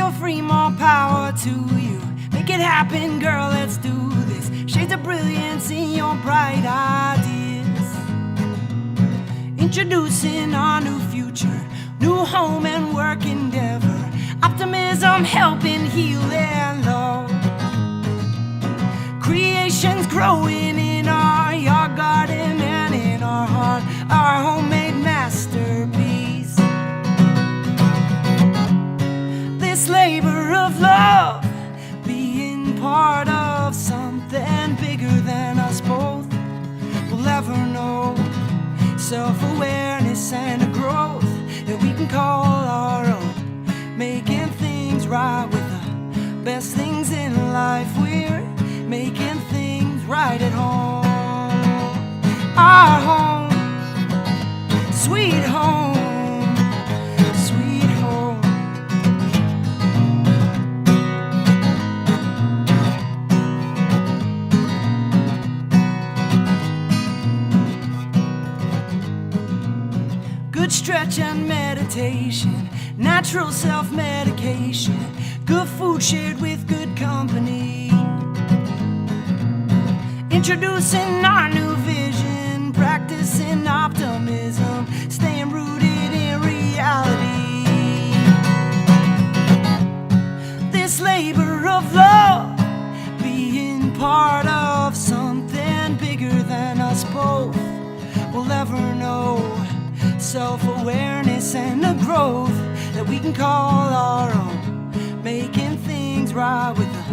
feel free, more power to you. Make it happen, girl, let's do this. Shades of brilliance in your bright ideas. Introducing our new future, new home and work endeavor. Optimism helping heal and love. Creation's growing in our yard garden and in our heart, our homemade masterpiece. This labor of love, being part of something bigger than us both, will ever know. Self-awareness and a growth that we can call our own. Making things right with the best things in life. We're making things right at home. Our home, sweet home, sweet home. Good stretch and meditation, natural self-medication, good food shared with good company. Introducing our new vision, practicing optimism, staying rooted in reality. This labor of love, being part of something bigger than us both, will ever know. Self-awareness and the growth that we can call our own. Making things right with the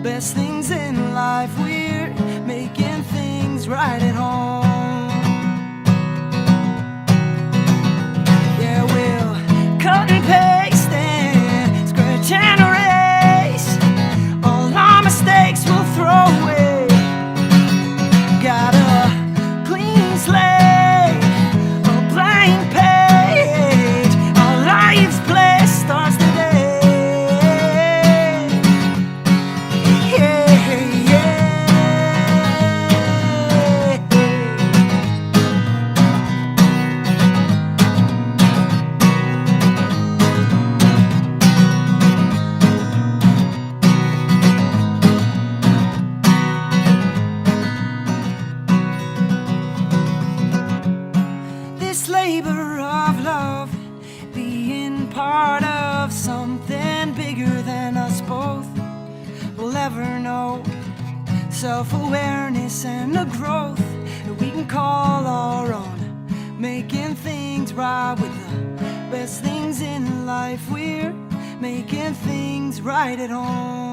best things in life. We're making things right at home. Yeah, we'll cut and paste and scratch and erase all our mistakes we'll throw away. Got a clean slate, a blank page. Our life's play starts today. This labor of love, being part of something bigger than us both, will ever know. Self-awareness and the growth that we can call our own. Making things right with the best things in life. We're making things right at home.